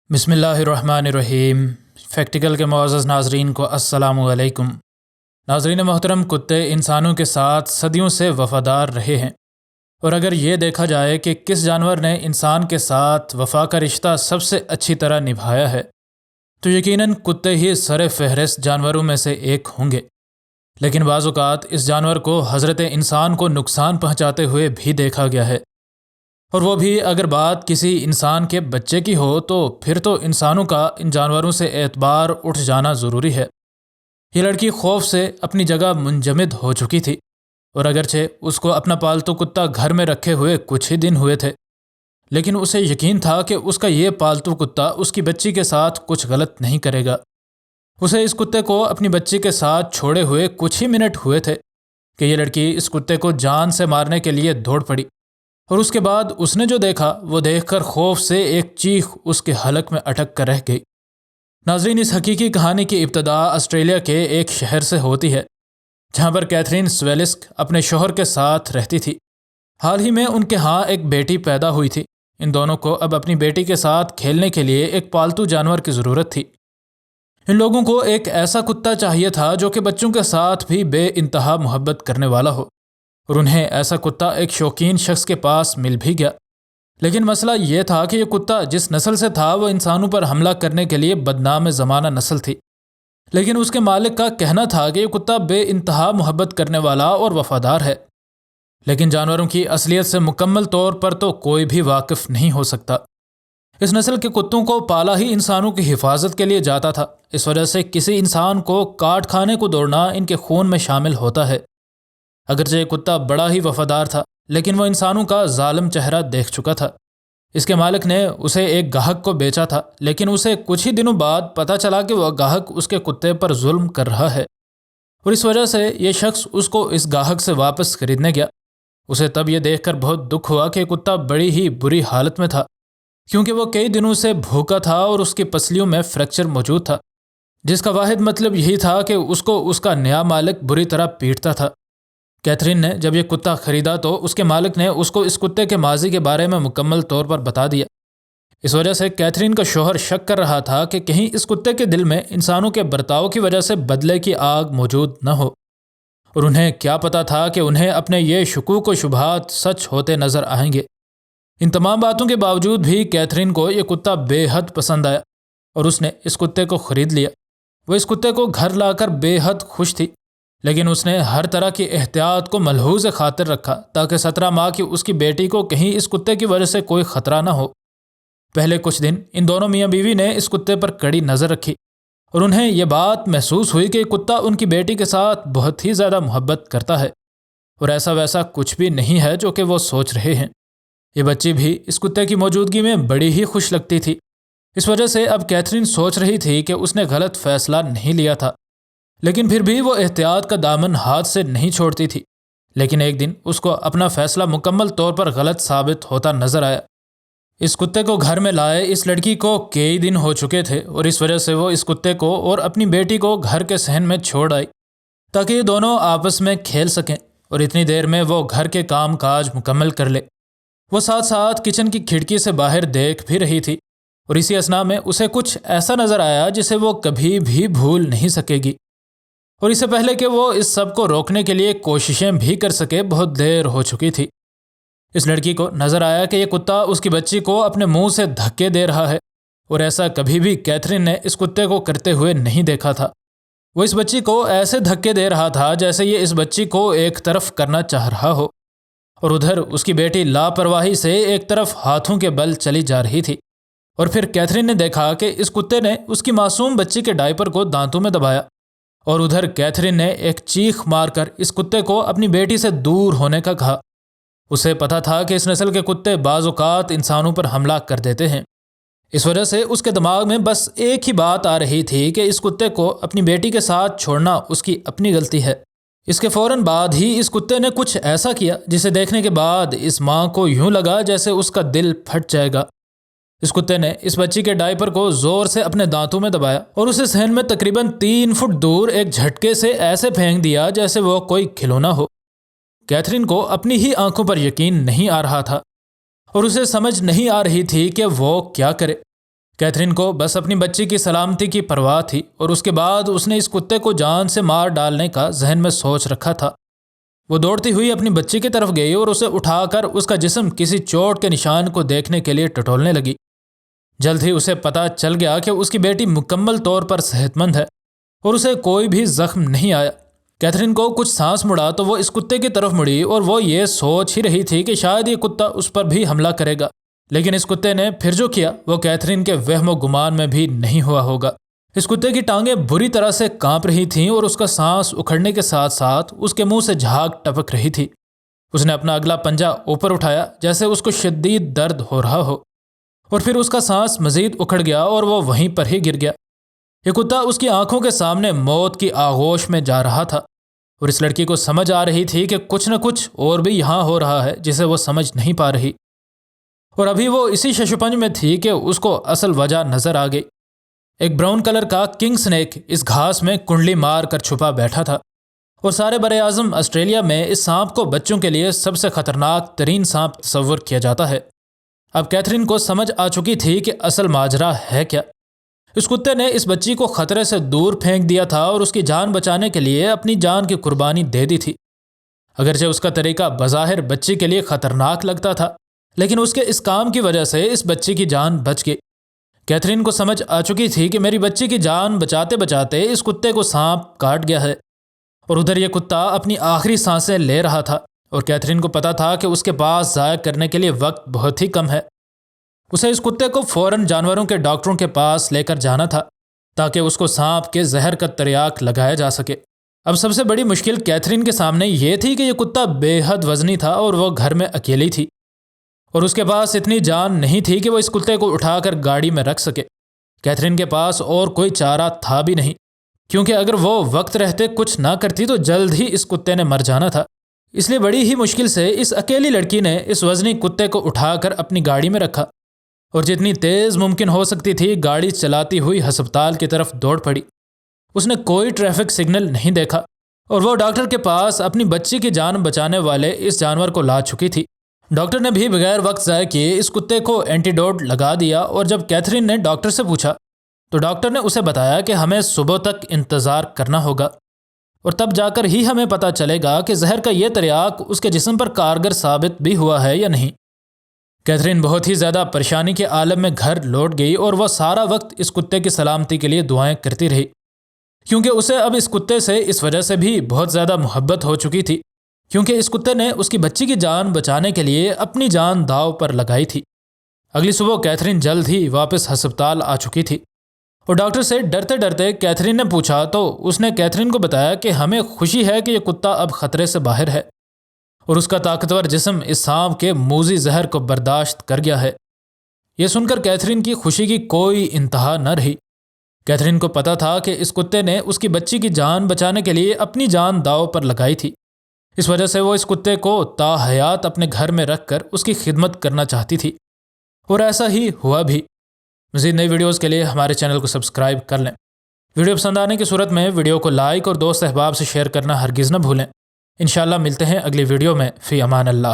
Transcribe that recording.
بسم اللہ الرحمن الرحیم۔ فیکٹیکل کے معزز ناظرین کو السلام علیکم۔ ناظرین محترم، کتے انسانوں کے ساتھ صدیوں سے وفادار رہے ہیں، اور اگر یہ دیکھا جائے کہ کس جانور نے انسان کے ساتھ وفا کا رشتہ سب سے اچھی طرح نبھایا ہے تو یقیناً کتے ہی سر فہرست جانوروں میں سے ایک ہوں گے۔ لیکن بعض اوقات اس جانور کو حضرت انسان کو نقصان پہنچاتے ہوئے بھی دیکھا گیا ہے، اور وہ بھی اگر بات کسی انسان کے بچے کی ہو تو پھر تو انسانوں کا ان جانوروں سے اعتبار اٹھ جانا ضروری ہے۔ یہ لڑکی خوف سے اپنی جگہ منجمد ہو چکی تھی، اور اگرچہ اس کو اپنا پالتو کتا گھر میں رکھے ہوئے کچھ ہی دن ہوئے تھے، لیکن اسے یقین تھا کہ اس کا یہ پالتو کتا اس کی بچی کے ساتھ کچھ غلط نہیں کرے گا۔ اسے اس کتے کو اپنی بچی کے ساتھ چھوڑے ہوئے کچھ ہی منٹ ہوئے تھے کہ یہ لڑکی اس کتے کو جان سے مارنے کے لیے دوڑ پڑی، اور اس کے بعد اس نے جو دیکھا وہ دیکھ کر خوف سے ایک چیخ اس کے حلق میں اٹک کر رہ گئی۔ ناظرین، اس حقیقی کہانی کی ابتدا آسٹریلیا کے ایک شہر سے ہوتی ہے جہاں پر کیتھرین سویلسک اپنے شوہر کے ساتھ رہتی تھی۔ حال ہی میں ان کے ہاں ایک بیٹی پیدا ہوئی تھی۔ ان دونوں کو اب اپنی بیٹی کے ساتھ کھیلنے کے لیے ایک پالتو جانور کی ضرورت تھی۔ ان لوگوں کو ایک ایسا کتا چاہیے تھا جو کہ بچوں کے ساتھ بھی بے انتہا محبت کرنے والا ہو، اور انہیں ایسا کتا ایک شوقین شخص کے پاس مل بھی گیا۔ لیکن مسئلہ یہ تھا کہ یہ کتا جس نسل سے تھا وہ انسانوں پر حملہ کرنے کے لیے بدنام زمانہ نسل تھی، لیکن اس کے مالک کا کہنا تھا کہ یہ کتا بے انتہا محبت کرنے والا اور وفادار ہے۔ لیکن جانوروں کی اصلیت سے مکمل طور پر تو کوئی بھی واقف نہیں ہو سکتا۔ اس نسل کے کتوں کو پالا ہی انسانوں کی حفاظت کے لیے جاتا تھا، اس وجہ سے کسی انسان کو کاٹ کھانے کو دوڑنا ان کے خون میں شامل ہوتا ہے۔ اگرچہ یہ کتا بڑا ہی وفادار تھا، لیکن وہ انسانوں کا ظالم چہرہ دیکھ چکا تھا۔ اس کے مالک نے اسے ایک گاہک کو بیچا تھا، لیکن اسے کچھ ہی دنوں بعد پتہ چلا کہ وہ گاہک اس کے کتے پر ظلم کر رہا ہے، اور اس وجہ سے یہ شخص اس کو اس گاہک سے واپس خریدنے گیا۔ اسے تب یہ دیکھ کر بہت دکھ ہوا کہ کتا بڑی ہی بری حالت میں تھا، کیونکہ وہ کئی دنوں سے بھوکا تھا اور اس کی پسلیوں میں فریکچر موجود تھا، جس کا واحد مطلب یہی تھا کہ اس کو اس کا نیا مالک بری طرح پیٹتا تھا۔ کیتھرین نے جب یہ کتا خریدا تو اس کے مالک نے اس کو اس کتے کے ماضی کے بارے میں مکمل طور پر بتا دیا۔ اس وجہ سے کیتھرین کا شوہر شک کر رہا تھا کہ کہیں اس کتے کے دل میں انسانوں کے برتاؤ کی وجہ سے بدلے کی آگ موجود نہ ہو، اور انہیں کیا پتا تھا کہ انہیں اپنے یہ شکوک و شبہات سچ ہوتے نظر آئیں گے۔ ان تمام باتوں کے باوجود بھی کیتھرین کو یہ کتا بے حد پسند آیا، اور اس نے اس کتے کو خرید لیا۔ وہ اس کتے کو گھر لا کر بے حد خوش تھی، لیکن اس نے ہر طرح کی احتیاط کو ملحوظ خاطر رکھا تاکہ 17 ماہ کی اس کی بیٹی کو کہیں اس کتے کی وجہ سے کوئی خطرہ نہ ہو۔ پہلے کچھ دن ان دونوں میاں بیوی نے اس کتے پر کڑی نظر رکھی، اور انہیں یہ بات محسوس ہوئی کہ کتا ان کی بیٹی کے ساتھ بہت ہی زیادہ محبت کرتا ہے، اور ایسا ویسا کچھ بھی نہیں ہے جو کہ وہ سوچ رہے ہیں۔ یہ بچی بھی اس کتے کی موجودگی میں بڑی ہی خوش لگتی تھی۔ اس وجہ سے اب کیتھرین سوچ رہی تھی کہ اس نے غلط فیصلہ نہیں لیا تھا، لیکن پھر بھی وہ احتیاط کا دامن ہاتھ سے نہیں چھوڑتی تھی۔ لیکن ایک دن اس کو اپنا فیصلہ مکمل طور پر غلط ثابت ہوتا نظر آیا۔ اس کتے کو گھر میں لائے اس لڑکی کو کئی دن ہو چکے تھے، اور اس وجہ سے وہ اس کتے کو اور اپنی بیٹی کو گھر کے صحن میں چھوڑ آئی تاکہ یہ دونوں آپس میں کھیل سکیں، اور اتنی دیر میں وہ گھر کے کام کاج مکمل کر لے۔ وہ ساتھ ساتھ کچن کی کھڑکی سے باہر دیکھ بھی رہی تھی، اور اسی اثنا میں اسے کچھ ایسا نظر آیا جسے وہ کبھی بھی بھول نہیں سکے گی، اور اس سے پہلے کہ وہ اس سب کو روکنے کے لیے کوششیں بھی کر سکے بہت دیر ہو چکی تھی۔ اس لڑکی کو نظر آیا کہ یہ کتا اس کی بچی کو اپنے منہ سے دھکے دے رہا ہے، اور ایسا کبھی بھی کیتھرین نے اس کتے کو کرتے ہوئے نہیں دیکھا تھا۔ وہ اس بچی کو ایسے دھکے دے رہا تھا جیسے یہ اس بچی کو ایک طرف کرنا چاہ رہا ہو، اور ادھر اس کی بیٹی لاپرواہی سے ایک طرف ہاتھوں کے بل چلی جا رہی تھی۔ اور پھر کیتھرین نے دیکھا کہ اس کتے نے اس کی معصوم بچی کے ڈائپر کو دانتوں میں دبایا، اور ادھر کیتھرین نے ایک چیخ مار کر اس کتے کو اپنی بیٹی سے دور ہونے کا کہا۔ اسے پتا تھا کہ اس نسل کے کتے بعض اوقات انسانوں پر حملہ کر دیتے ہیں، اس وجہ سے اس کے دماغ میں بس ایک ہی بات آ رہی تھی کہ اس کتے کو اپنی بیٹی کے ساتھ چھوڑنا اس کی اپنی غلطی ہے۔ اس کے فوراً بعد ہی اس کتے نے کچھ ایسا کیا جسے دیکھنے کے بعد اس ماں کو یوں لگا جیسے اس کا دل پھٹ جائے گا۔ اس کتے نے اس بچی کے ڈائپر کو زور سے اپنے دانتوں میں دبایا، اور اسے صحن میں تقریباً 3 فٹ دور ایک جھٹکے سے ایسے پھینک دیا جیسے وہ کوئی کھلونا ہو۔ کیتھرین کو اپنی ہی آنکھوں پر یقین نہیں آ رہا تھا، اور اسے سمجھ نہیں آ رہی تھی کہ وہ کیا کرے۔ کیتھرین کو بس اپنی بچی کی سلامتی کی پرواہ تھی اور اس کے بعد اس نے اس کتے کو جان سے مار ڈالنے کا ذہن میں سوچ رکھا تھا۔ وہ دوڑتی ہوئی اپنی بچی کی طرف گئی اور اسے اٹھا کر اس کا جسم کسی چوٹ کے نشان کو دیکھنے کے لیے ٹٹولنے لگی۔ جلد ہی اسے پتہ چل گیا کہ اس کی بیٹی مکمل طور پر صحت مند ہے اور اسے کوئی بھی زخم نہیں آیا۔ کیتھرین کو کچھ سانس مڑا تو وہ اس کتے کی طرف مڑی اور وہ یہ سوچ ہی رہی تھی کہ شاید یہ کتا اس پر بھی حملہ کرے گا، لیکن اس کتے نے پھر جو کیا وہ کیتھرین کے وہم و گمان میں بھی نہیں ہوا ہوگا۔ اس کتے کی ٹانگیں بری طرح سے کانپ رہی تھیں اور اس کا سانس اکھڑنے کے ساتھ ساتھ اس کے منہ سے جھاگ ٹپک رہی تھی۔ اس نے اپنا اگلا پنجہ اوپر اٹھایا جیسے اس کو شدید درد ہو رہا ہو، اور پھر اس کا سانس مزید اکھڑ گیا اور وہ وہیں پر ہی گر گیا۔ یہ کتا اس کی آنکھوں کے سامنے موت کی آغوش میں جا رہا تھا اور اس لڑکی کو سمجھ آ رہی تھی کہ کچھ نہ کچھ اور بھی یہاں ہو رہا ہے جسے وہ سمجھ نہیں پا رہی، اور ابھی وہ اسی ششپنج میں تھی کہ اس کو اصل وجہ نظر آ گئی۔ ایک براؤن کلر کا کنگ سنیک اس گھاس میں کنڈلی مار کر چھپا بیٹھا تھا، اور سارے بر اعظم آسٹریلیا میں اس سانپ کو بچوں کے لیے سب سے خطرناک ترین سانپ تصور کیا جاتا ہے۔ اب کیتھرین کو سمجھ آ چکی تھی کہ اصل ماجرا ہے کیا۔ اس کتے نے اس بچی کو خطرے سے دور پھینک دیا تھا اور اس کی جان بچانے کے لیے اپنی جان کی قربانی دے دی تھی۔ اگرچہ اس کا طریقہ بظاہر بچی کے لیے خطرناک لگتا تھا، لیکن اس کے اس کام کی وجہ سے اس بچی کی جان بچ گئی۔ کیتھرین کو سمجھ آ چکی تھی کہ میری بچی کی جان بچاتے بچاتے اس کتے کو سانپ کاٹ گیا ہے، اور ادھر یہ کتا اپنی آخری سانسیں لے رہا تھا، اور کیتھرین کو پتا تھا کہ اس کے پاس ضائع کرنے کے لیے وقت بہت ہی کم ہے۔ اسے اس کتے کو فوراً جانوروں کے ڈاکٹروں کے پاس لے کر جانا تھا تاکہ اس کو سانپ کے زہر کا تریاق لگایا جا سکے۔ اب سب سے بڑی مشکل کیتھرین کے سامنے یہ تھی کہ یہ کتا بے حد وزنی تھا اور وہ گھر میں اکیلی تھی، اور اس کے پاس اتنی جان نہیں تھی کہ وہ اس کتے کو اٹھا کر گاڑی میں رکھ سکے۔ کیتھرین کے پاس اور کوئی چارہ تھا بھی نہیں، کیونکہ اگر وہ وقت رہتے کچھ نہ کرتی تو جلد ہی اس کتے نے مر جانا تھا۔ اس لیے بڑی ہی مشکل سے اس اکیلی لڑکی نے اس وزنی کتے کو اٹھا کر اپنی گاڑی میں رکھا، اور جتنی تیز ممکن ہو سکتی تھی گاڑی چلاتی ہوئی ہسپتال کی طرف دوڑ پڑی۔ اس نے کوئی ٹریفک سگنل نہیں دیکھا، اور وہ ڈاکٹر کے پاس اپنی بچی کی جان بچانے والے اس جانور کو لا چکی تھی۔ ڈاکٹر نے بھی بغیر وقت ضائع کیے اس کتے کو اینٹی ڈوٹ لگا دیا، اور جب کیتھرین نے ڈاکٹر سے پوچھا تو ڈاکٹر نے اسے بتایا کہ ہمیں صبح تک انتظار کرنا ہوگا، اور تب جا کر ہی ہمیں پتہ چلے گا کہ زہر کا یہ تریاق اس کے جسم پر کارگر ثابت بھی ہوا ہے یا نہیں۔ کیتھرین بہت ہی زیادہ پریشانی کے عالم میں گھر لوٹ گئی، اور وہ سارا وقت اس کتے کی سلامتی کے لیے دعائیں کرتی رہی، کیونکہ اسے اب اس کتے سے اس وجہ سے بھی بہت زیادہ محبت ہو چکی تھی، کیونکہ اس کتے نے اس کی بچی کی جان بچانے کے لیے اپنی جان داؤ پر لگائی تھی۔ اگلی صبح کیتھرین جلد ہی واپس ہسپتال آ چکی تھی، اور ڈاکٹر سے ڈرتے ڈرتے کیتھرین نے پوچھا تو اس نے کیتھرین کو بتایا کہ ہمیں خوشی ہے کہ یہ کتا اب خطرے سے باہر ہے، اور اس کا طاقتور جسم اس سانپ کے موذی زہر کو برداشت کر گیا ہے۔ یہ سن کر کیتھرین کی خوشی کی کوئی انتہا نہ رہی۔ کیتھرین کو پتا تھا کہ اس کتے نے اس کی بچی کی جان بچانے کے لیے اپنی جان داؤ پر لگائی تھی، اس وجہ سے وہ اس کتے کو تا حیات اپنے گھر میں رکھ کر اس کی خدمت کرنا چاہتی تھی، اور ایسا ہی ہوا بھی۔ مزید نئی ویڈیوز کے لیے ہمارے چینل کو سبسکرائب کر لیں۔ ویڈیو پسند آنے کی صورت میں ویڈیو کو لائک اور دوست احباب سے شیئر کرنا ہرگز نہ بھولیں۔ انشاءاللہ ملتے ہیں اگلی ویڈیو میں۔ فی امان اللہ۔